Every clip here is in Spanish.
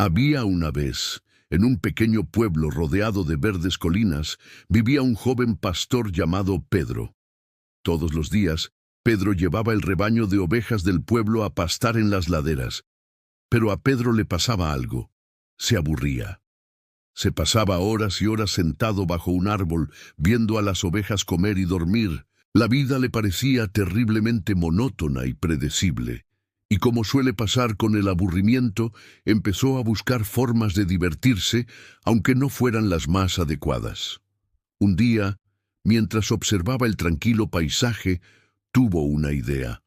Había una vez, en un pequeño pueblo rodeado de verdes colinas, vivía un joven pastor llamado Pedro. Todos los días, Pedro llevaba el rebaño de ovejas del pueblo a pastar en las laderas. Pero a Pedro le pasaba algo. Se aburría. Se pasaba horas y horas sentado bajo un árbol, viendo a las ovejas comer y dormir. La vida le parecía terriblemente monótona y predecible. Y como suele pasar con el aburrimiento, empezó a buscar formas de divertirse, aunque no fueran las más adecuadas. Un día, mientras observaba el tranquilo paisaje, tuvo una idea.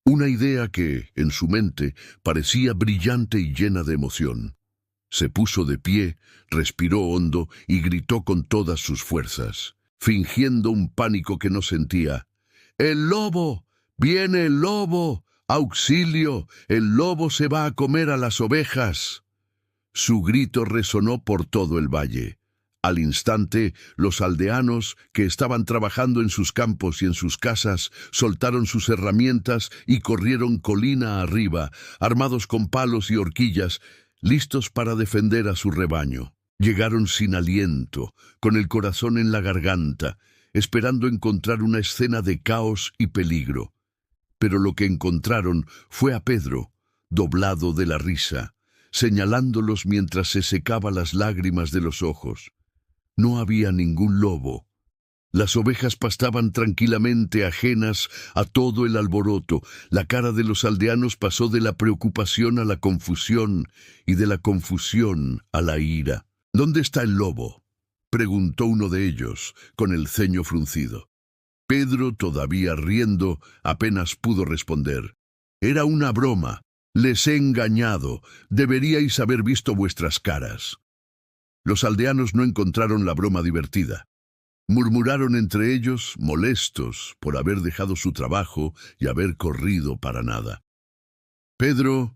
Una idea que, en su mente, parecía brillante y llena de emoción. Se puso de pie, respiró hondo y gritó con todas sus fuerzas, fingiendo un pánico que no sentía. ¡El lobo! ¡Viene el lobo! ¡Auxilio! ¡El lobo se va a comer a las ovejas! Su grito resonó por todo el valle. Al instante, los aldeanos, que estaban trabajando en sus campos y en sus casas, soltaron sus herramientas y corrieron colina arriba, armados con palos y horquillas, listos para defender a su rebaño. Llegaron sin aliento, con el corazón en la garganta, esperando encontrar una escena de caos y peligro. Pero lo que encontraron fue a Pedro, doblado de la risa, señalándolos mientras se secaba las lágrimas de los ojos. No había ningún lobo. Las ovejas pastaban tranquilamente, ajenas a todo el alboroto. La cara de los aldeanos pasó de la preocupación a la confusión y de la confusión a la ira. «¿Dónde está el lobo?», preguntó uno de ellos, con el ceño fruncido. Pedro, todavía riendo, apenas pudo responder. «Era una broma. Les he engañado. Deberíais haber visto vuestras caras». Los aldeanos no encontraron la broma divertida. Murmuraron entre ellos, molestos por haber dejado su trabajo y haber corrido para nada. «Pedro,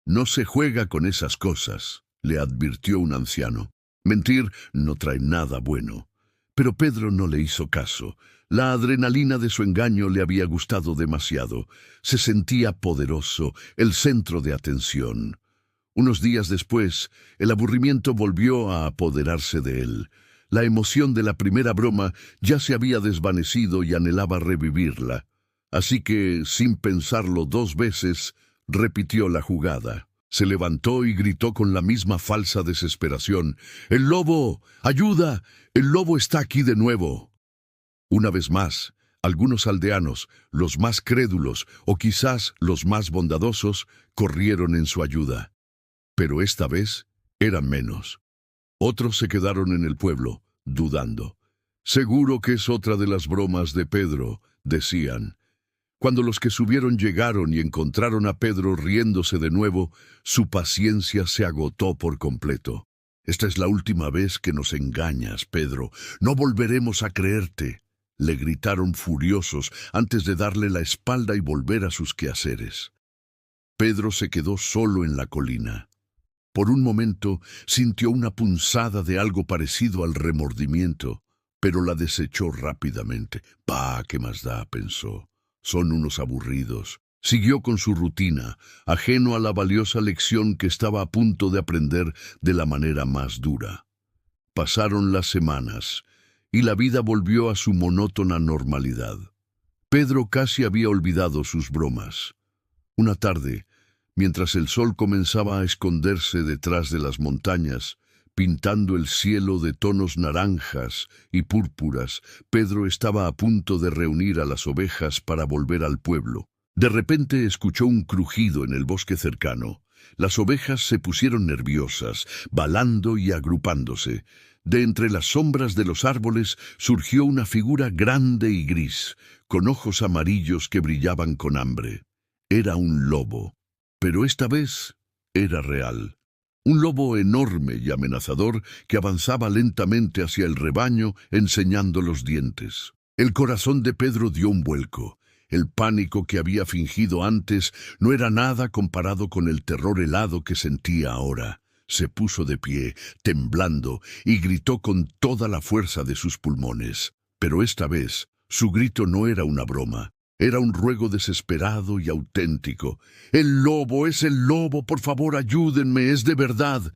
no se juega con esas cosas», le advirtió un anciano. «Mentir no trae nada bueno». Pero Pedro no le hizo caso. La adrenalina de su engaño le había gustado demasiado. Se sentía poderoso, el centro de atención. Unos días después, el aburrimiento volvió a apoderarse de él. La emoción de la primera broma ya se había desvanecido y anhelaba revivirla. Así que, sin pensarlo dos veces, repitió la jugada. Se levantó y gritó con la misma falsa desesperación. «¡El lobo! ¡Ayuda! ¡El lobo está aquí de nuevo!». Una vez más, algunos aldeanos, los más crédulos o quizás los más bondadosos, corrieron en su ayuda. Pero esta vez eran menos. Otros se quedaron en el pueblo, dudando. «Seguro que es otra de las bromas de Pedro», decían. Cuando los que subieron llegaron y encontraron a Pedro riéndose de nuevo, su paciencia se agotó por completo. «Esta es la última vez que nos engañas, Pedro. No volveremos a creerte», le gritaron furiosos antes de darle la espalda y volver a sus quehaceres. Pedro se quedó solo en la colina. Por un momento sintió una punzada de algo parecido al remordimiento, pero la desechó rápidamente. «Bah, ¿qué más da?», pensó. «Son unos aburridos». Siguió con su rutina, ajeno a la valiosa lección que estaba a punto de aprender de la manera más dura. Pasaron las semanas, y la vida volvió a su monótona normalidad. Pedro casi había olvidado sus bromas. Una tarde, mientras el sol comenzaba a esconderse detrás de las montañas, pintando el cielo de tonos naranjas y púrpuras, Pedro estaba a punto de reunir a las ovejas para volver al pueblo. De repente escuchó un crujido en el bosque cercano. Las ovejas se pusieron nerviosas, balando y agrupándose. De entre las sombras de los árboles surgió una figura grande y gris, con ojos amarillos que brillaban con hambre. Era un lobo, pero esta vez era real. Un lobo enorme y amenazador que avanzaba lentamente hacia el rebaño, enseñando los dientes. El corazón de Pedro dio un vuelco. El pánico que había fingido antes no era nada comparado con el terror helado que sentía ahora. Se puso de pie, temblando, y gritó con toda la fuerza de sus pulmones. Pero esta vez, su grito no era una broma. Era un ruego desesperado y auténtico. «¡El lobo! ¡Es el lobo! ¡Por favor, ayúdenme! ¡Es de verdad!».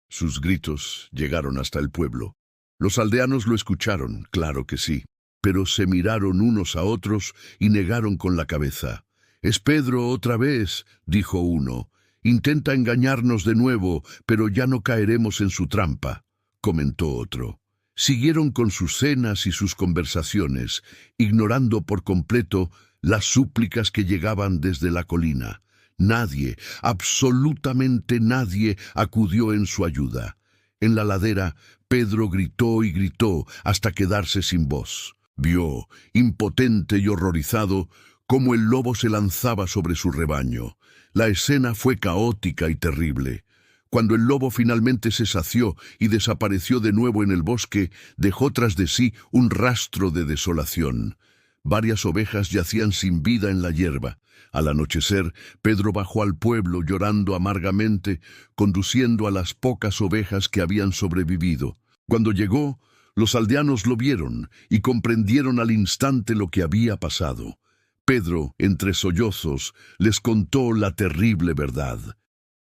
Sus gritos llegaron hasta el pueblo. Los aldeanos lo escucharon, claro que sí, pero se miraron unos a otros y negaron con la cabeza. «Es Pedro otra vez», dijo uno. «Intenta engañarnos de nuevo, pero ya no caeremos en su trampa», comentó otro. Siguieron con sus cenas y sus conversaciones, ignorando por completo las súplicas que llegaban desde la colina. Nadie, absolutamente nadie, acudió en su ayuda. En la ladera, Pedro gritó y gritó hasta quedarse sin voz. Vio, impotente y horrorizado, cómo el lobo se lanzaba sobre su rebaño. La escena fue caótica y terrible. Cuando el lobo finalmente se sació y desapareció de nuevo en el bosque, dejó tras de sí un rastro de desolación. Varias ovejas yacían sin vida en la hierba. Al anochecer, Pedro bajó al pueblo llorando amargamente, conduciendo a las pocas ovejas que habían sobrevivido. Cuando llegó, los aldeanos lo vieron y comprendieron al instante lo que había pasado. Pedro, entre sollozos, les contó la terrible verdad.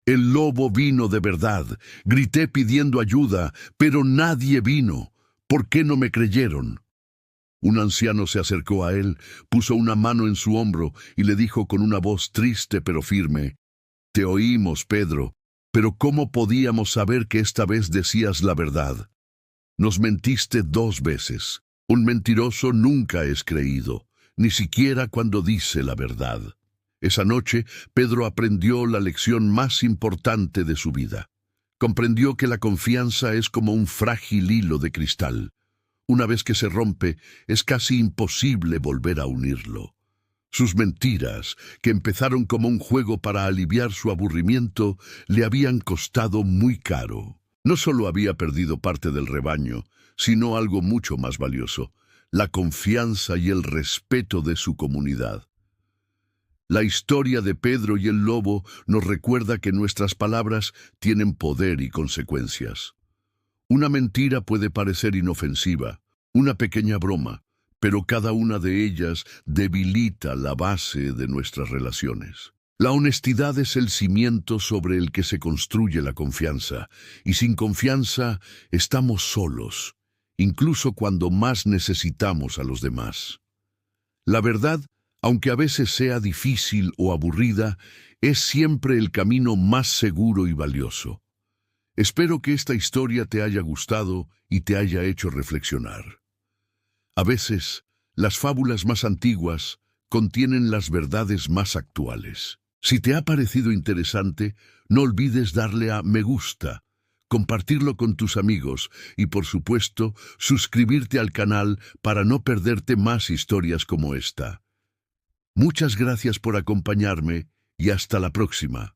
«El lobo vino de verdad. Grité pidiendo ayuda, pero nadie vino. ¿Por qué no me creyeron?». Un anciano se acercó a él, puso una mano en su hombro y le dijo con una voz triste pero firme: «Te oímos, Pedro, pero ¿cómo podíamos saber que esta vez decías la verdad? Nos mentiste 2 veces. Un mentiroso nunca es creído, ni siquiera cuando dice la verdad». Esa noche, Pedro aprendió la lección más importante de su vida. Comprendió que la confianza es como un frágil hilo de cristal. Una vez que se rompe, es casi imposible volver a unirlo. Sus mentiras, que empezaron como un juego para aliviar su aburrimiento, le habían costado muy caro. No solo había perdido parte del rebaño, sino algo mucho más valioso: la confianza y el respeto de su comunidad. La historia de Pedro y el lobo nos recuerda que nuestras palabras tienen poder y consecuencias. Una mentira puede parecer inofensiva, una pequeña broma, pero cada una de ellas debilita la base de nuestras relaciones. La honestidad es el cimiento sobre el que se construye la confianza, y sin confianza estamos solos, incluso cuando más necesitamos a los demás. La verdad, aunque a veces sea difícil o aburrida, es siempre el camino más seguro y valioso. Espero que esta historia te haya gustado y te haya hecho reflexionar. A veces, las fábulas más antiguas contienen las verdades más actuales. Si te ha parecido interesante, no olvides darle a me gusta, compartirlo con tus amigos y, por supuesto, suscribirte al canal para no perderte más historias como esta. Muchas gracias por acompañarme y hasta la próxima.